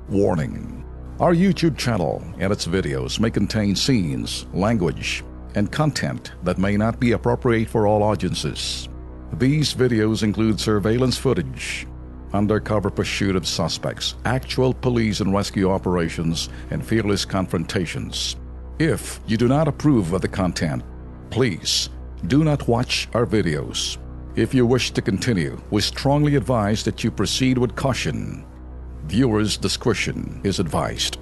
Warning: our YouTube channel and its videos may contain scenes, language, and content that may not be appropriate for all audiences. These videos include surveillance footage, undercover pursuit of suspects, actual police and rescue operations, and fearless confrontations. If you do not approve of the content, please do not watch our videos. If you wish to continue, we strongly advise that you proceed with caution. Viewers' discretion is advised.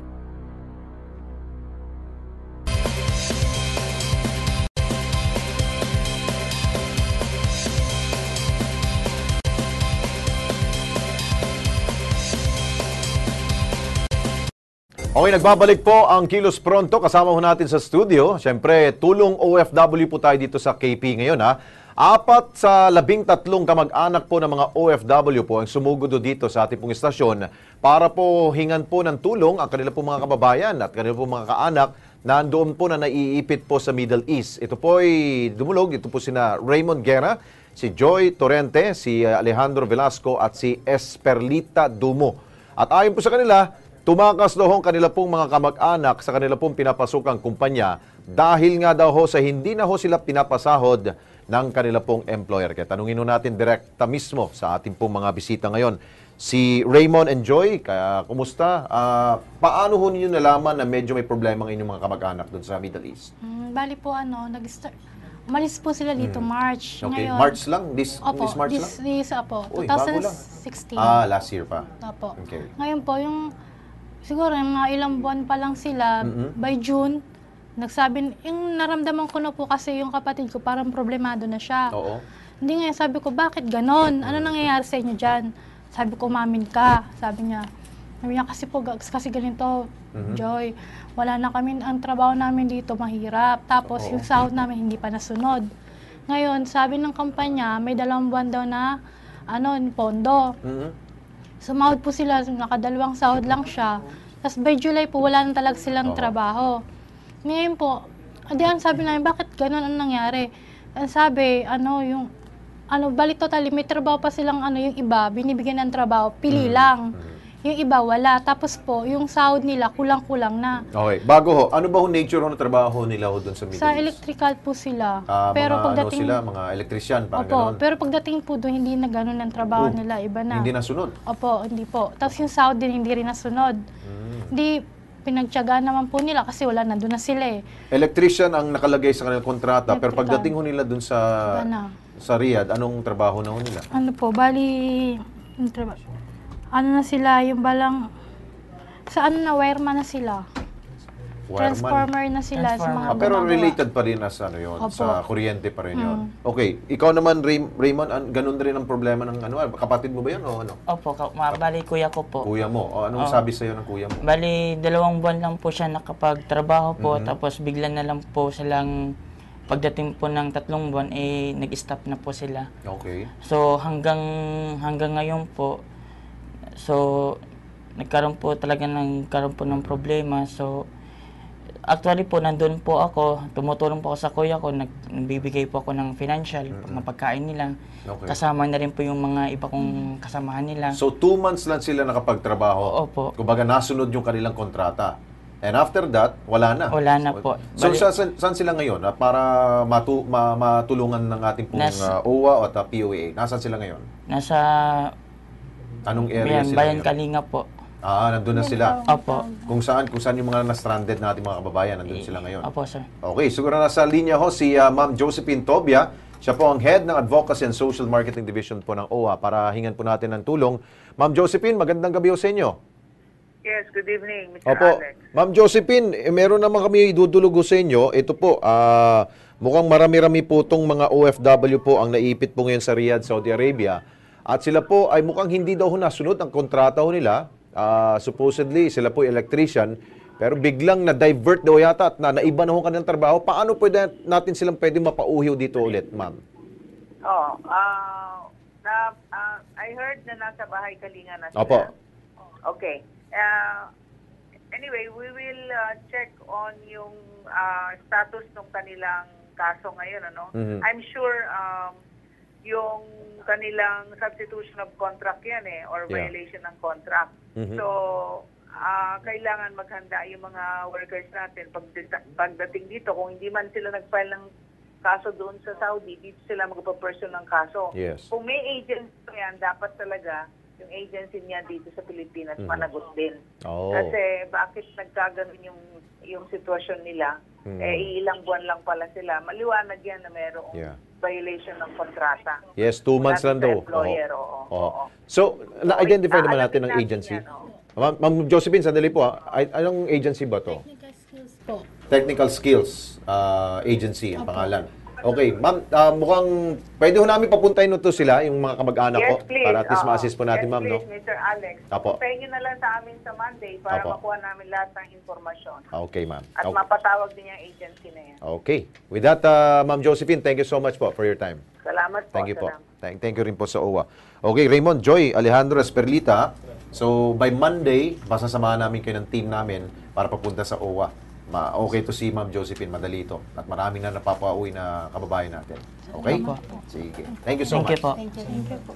Okay, nagbabalik po ang Kilos Pronto. Kasama ho natin sa studio. Siyempre, tulong OFW po tayo dito sa KP ngayon, ha. 4 sa 13 kamag-anak po ng mga OFW po ang sumugod dito sa ating pong istasyon para po hingan po ng tulong ang kanila pong mga kababayan at kanila pong mga kaanak na doon po na naiipit po sa Middle East. Ito po ay dumulog. Ito po sina Raymond Guerra, si Joy Torrente, si Alejandro Velasco at si Esperlita Dumo. At ayon po sa kanila, tumakas daw ang kanila pong mga kamag-anak sa kanila pong pinapasukang kumpanya dahil nga daw ho sa hindi na ho sila pinapasahod ng kanila pong employer. Kaya tanungin natin direkta mismo sa ating pong mga bisita ngayon. Si Raymond and Joy, kaya kumusta? Paano ho ninyo nalaman na medyo may problema ng inyong mga kamag-anak doon sa Middle East? Bali po umalis po sila dito March. Okay, Ngayon, March lang? This March lang? This, opo. Uy, bago lang. 2016. Last year pa. Opo. Okay. Ngayon po, siguro yung mga ilang buwan pa lang sila, by June, yung naramdaman ko na po kasi yung kapatid ko parang problemado na siya. Oo. Hindi nga, sabi ko, bakit ganon? Ano nangyayari sa inyo dyan? Sabi ko, umamin ka. Sabi niya, kasi ganito, Joy, wala na kami, ang trabaho namin dito mahirap. Tapos yung sahod namin hindi pa nasunod. Ngayon, sabi ng kampanya, may 2 buwan daw na pondo. Sumahod po sila, nakadalawang sahod lang siya. Tapos by July po, wala na talaga silang trabaho. Ngayon po, sabi namin, bakit gano'n ang nangyari? Ang sabi, balik totally, may trabaho pa silang yung iba, binibigyan ng trabaho, pili lang. Yung iba, wala. Tapos po, yung sahod nila, kulang-kulang na. Okay. Bago ho, ano ba nature ng trabaho nila ho doon sa Middle East? Sa electrical po sila. Pero pagdating sila, mga electrician, parang gano'n? Pero pagdating po doon, hindi na gano'n ang trabaho nila, iba na. Hindi nasunod? Opo, hindi po. Tapos yung sahod din, hindi rin nasunod. Hindi, pinagtiyagaan naman po nila kasi wala na, doon na sila eh. Electrician ang nakalagay sa kanilang kontrata, pero pagdating ho nila doon sa Riyadh, anong trabaho na ho nila? Bali, na sila, yung balang, wireman na sila. Transformer na sila sa mga pero gumagawa. related pa rin sa yun, sa kuryente pa rin yun. Okay, ikaw naman, Raymond, ganun rin ang problema ng kapatid mo ba yun o ano? Opo, bali kuya ko po. Kuya mo, anong sabi sa'yo ng kuya mo? Bali 2 buwan lang po siya nakapagtrabaho po, tapos bigla na lang po silang, pagdating po ng 3 buwan, nag-stop na po sila. Okay. So hanggang ngayon po, nagkaroon po ng problema. So actually po, nandun po ako, tumutulong po ako sa kuya ko, nagbibigay po ako ng financial, mapagkain nila. Okay. Kasama na rin po yung mga iba kong kasamahan nila. So 2 months lang sila nakapagtrabaho? Opo. Kumbaga nasunod yung kanilang kontrata. And after that, wala na? Wala na po. So saan sila ngayon? Para matulungan ng ating pong OWA at POA. Nasaan sila ngayon? Nasa anong area sila Bayan ngayon? Kalinga po. Nandun na sila. Opo. Kung saan yung mga na-stranded na ating mga kababayan, nandun sila ngayon. Opo, sir. Okay, siguro nasa linya ho si Ma'am Josephine Tobia. Siya po ang Head ng Advocacy and Social Marketing Division po ng OWA para hingan po natin ng tulong. Ma'am Josephine, magandang gabi ho sa inyo. Yes, good evening, Mr. Opo. Alex. Ma'am Josephine, meron naman kami idudulog sa inyo. Ito po, mukhang marami-rami po itong mga OFW po ang naipit po ngayon sa Riyadh, Saudi Arabia. At sila po ay mukhang hindi daw nasunod ang kontrata ho nila. Supposedly, sila po electrician, pero biglang na-divert daw yata at naiba na ho kanilang trabaho. Paano natin silang pwede mapauhiw dito ulit, ma'am? I heard na nasa bahay Kalinga na sila. Opo. Okay. Anyway, we will check on yung status ng kanilang kaso ngayon, I'm sure yung kanilang substitution of contract yan or violation ng contract. So, kailangan maghanda yung mga workers natin pagdating dito. Kung hindi man sila nag-file ng kaso doon sa Saudi, dito sila magpaperson ng kaso. Yes. Kung may agency yan, dapat talaga yung agency niya dito sa Pilipinas managot din. Oh. Kasi bakit nagkaganon yung sitwasyon nila? Ilang buwan lang pala sila. Maliwanag yan na mayroong violation ng kontrata. Yes, 2 months lang daw. Employer, oo. So, na-identify naman natin ng Natin agency. yan, oo. Ma'am Josephine, sandali po. Anong agency ba to? Technical skills po. Technical Skills Agency ang pangalan. Okay, ma'am, mukhang pwede ho namin papuntahin nito sila, yung mga kamag-anak ko, please. para at least ma-assist po natin, yes, ma'am, no? please, Mr. Alex. Apo. Puntahin nyo na lang sa amin sa Monday para Apo. makuha namin lahat ng informasyon. Okay, ma'am. At Okay. mapatawag din yung agency na yan. Okay. With that, Ma'am Josephine, thank you so much po for your time. Salamat po. Thank you po. salamat. Thank you rin po sa OWA. Okay, Raymond, Joy, Alejandro, Esperlita. So, by Monday, pasasamahan namin kayo ng team namin para papunta sa OWA. Okay to si Ma'am Josephine, madali ito. At marami na napapauwi na kababayan natin. Okay? Sige. Thank you so Thank much. you po. Thank you po.